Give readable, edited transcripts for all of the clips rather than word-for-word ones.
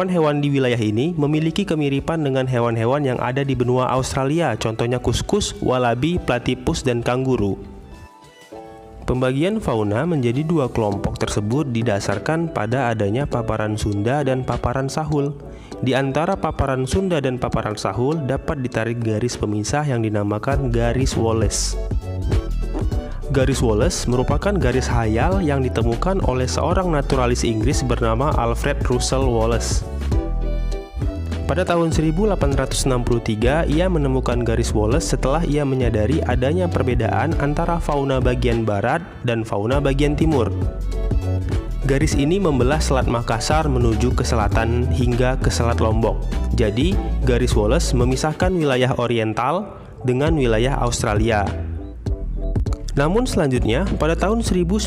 Hewan-hewan di wilayah ini memiliki kemiripan dengan hewan-hewan yang ada di benua Australia, contohnya kuskus, walabi, platypus, dan kanguru. Pembagian fauna menjadi dua kelompok tersebut didasarkan pada adanya paparan Sunda dan paparan Sahul. Di antara paparan Sunda dan paparan Sahul dapat ditarik garis pemisah yang dinamakan garis Wallace. Garis Wallace merupakan garis hayal yang ditemukan oleh seorang naturalis Inggris bernama Alfred Russel Wallace. Pada tahun 1863, ia menemukan garis Wallace setelah ia menyadari adanya perbedaan antara fauna bagian barat dan fauna bagian timur. Garis ini membelah Selat Makassar menuju ke selatan hingga ke Selat Lombok. Jadi, garis Wallace memisahkan wilayah oriental dengan wilayah Australia. Namun selanjutnya, pada tahun 1904,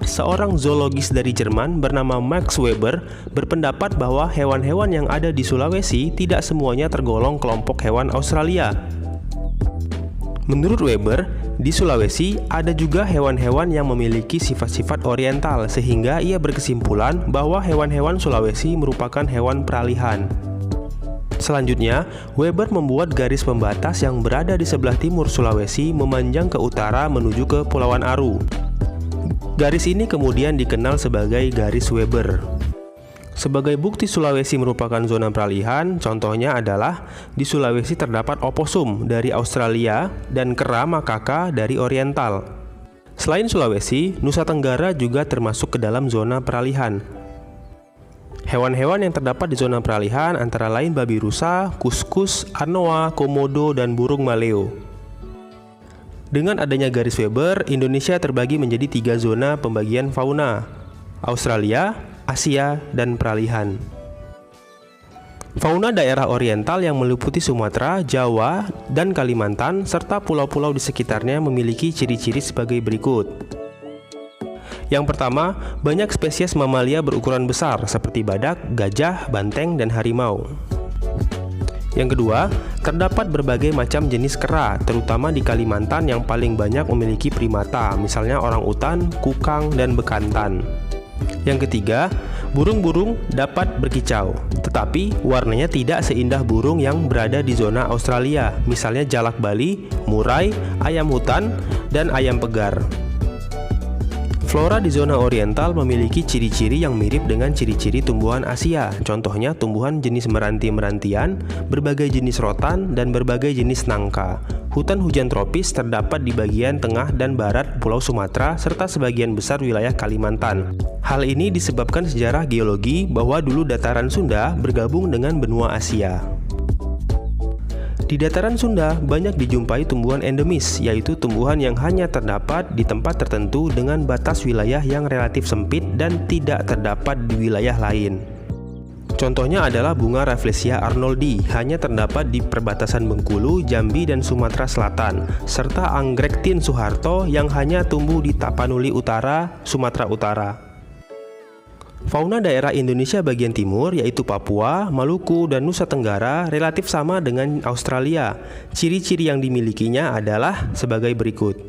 seorang zoologis dari Jerman bernama Max Weber berpendapat bahwa hewan-hewan yang ada di Sulawesi tidak semuanya tergolong kelompok hewan Australia. Menurut Weber, di Sulawesi ada juga hewan-hewan yang memiliki sifat-sifat oriental, sehingga ia berkesimpulan bahwa hewan-hewan Sulawesi merupakan hewan peralihan. Selanjutnya, Weber membuat garis pembatas yang berada di sebelah timur Sulawesi memanjang ke utara menuju ke Pulauan Aru. Garis ini kemudian dikenal sebagai garis Weber. Sebagai bukti Sulawesi merupakan zona peralihan, contohnya adalah di Sulawesi terdapat oposum dari Australia dan kera makaka dari Oriental. Selain Sulawesi, Nusa Tenggara juga termasuk ke dalam zona peralihan. Hewan-hewan yang terdapat di zona peralihan antara lain babi rusa, kuskus, anoa, komodo, dan burung maleo. Dengan adanya garis Weber, Indonesia terbagi menjadi 3 zona pembagian fauna: Australia, Asia, dan peralihan. Fauna daerah oriental yang meliputi Sumatera, Jawa, dan Kalimantan, serta pulau-pulau di sekitarnya memiliki ciri-ciri sebagai berikut. Yang pertama, banyak spesies mamalia berukuran besar seperti badak, gajah, banteng, dan harimau. Yang kedua, terdapat berbagai macam jenis kera, terutama di Kalimantan yang paling banyak memiliki primata, misalnya orangutan, kukang, dan bekantan. Yang ketiga, burung-burung dapat berkicau, tetapi warnanya tidak seindah burung yang berada di zona Australia, misalnya jalak Bali, murai, ayam hutan, dan ayam pegar. Flora di zona oriental memiliki ciri-ciri yang mirip dengan ciri-ciri tumbuhan Asia, contohnya tumbuhan jenis meranti-merantian, berbagai jenis rotan, dan berbagai jenis nangka. Hutan hujan tropis terdapat di bagian tengah dan barat Pulau Sumatera serta sebagian besar wilayah Kalimantan. Hal ini disebabkan sejarah geologi bahwa dulu dataran Sunda bergabung dengan benua Asia. Di dataran Sunda banyak dijumpai tumbuhan endemis, yaitu tumbuhan yang hanya terdapat di tempat tertentu dengan batas wilayah yang relatif sempit dan tidak terdapat di wilayah lain. Contohnya adalah bunga Rafflesia arnoldi, hanya terdapat di perbatasan Bengkulu, Jambi, dan Sumatera Selatan, serta anggrek Tin Soeharto yang hanya tumbuh di Tapanuli Utara, Sumatera Utara. Fauna daerah Indonesia bagian timur yaitu Papua, Maluku, dan Nusa Tenggara relatif sama dengan Australia. Ciri-ciri yang dimilikinya adalah sebagai berikut.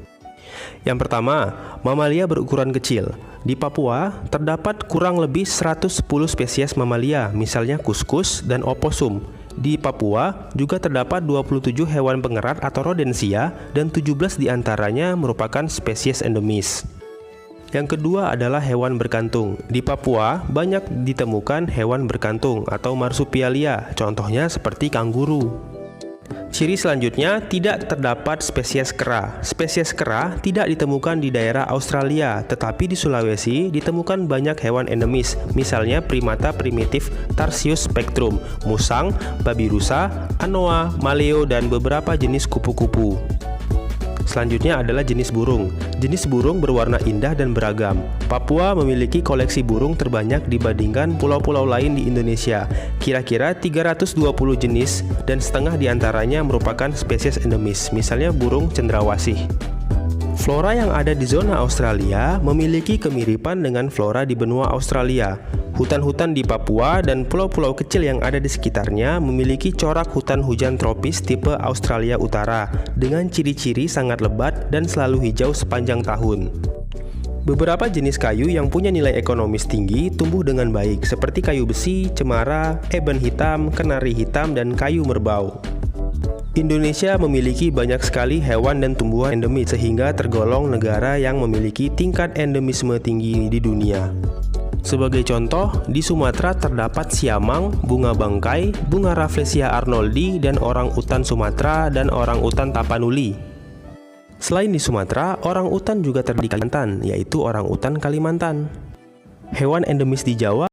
Yang pertama, mamalia berukuran kecil. Di Papua terdapat kurang lebih 110 spesies mamalia, misalnya kuskus dan oposum. Di Papua juga terdapat 27 hewan pengerat atau rodensia dan 17 diantaranya merupakan spesies endemis. Yang kedua adalah hewan berkantung. Di Papua banyak ditemukan hewan berkantung atau marsupialia, contohnya seperti kanguru. Ciri selanjutnya, tidak terdapat spesies kera. Spesies kera tidak ditemukan di daerah Australia, tetapi di Sulawesi ditemukan banyak hewan endemis, misalnya primata primitif Tarsius spectrum, musang, babi rusa, anoa, maleo, dan beberapa jenis kupu-kupu. Selanjutnya adalah jenis burung. Jenis burung berwarna indah dan beragam. Papua memiliki koleksi burung terbanyak dibandingkan pulau-pulau lain di Indonesia. Kira-kira 320 jenis dan setengah diantaranya merupakan spesies endemis, misalnya burung cendrawasih. Flora yang ada di zona Australia memiliki kemiripan dengan flora di benua Australia. Hutan-hutan di Papua dan pulau-pulau kecil yang ada di sekitarnya memiliki corak hutan hujan tropis tipe Australia Utara dengan ciri-ciri sangat lebat dan selalu hijau sepanjang tahun. Beberapa jenis kayu yang punya nilai ekonomis tinggi tumbuh dengan baik, seperti kayu besi, cemara, eben hitam, kenari hitam, dan kayu merbau. Indonesia memiliki banyak sekali hewan dan tumbuhan endemis sehingga tergolong negara yang memiliki tingkat endemisme tinggi di dunia. Sebagai contoh, di Sumatera terdapat siamang, bunga bangkai, bunga Rafflesia arnoldi, dan orang utan Sumatera dan orang utan Tapanuli. Selain di Sumatera, orang utan juga terdapat di Kalimantan, yaitu orang utan Kalimantan. Hewan endemis di Jawa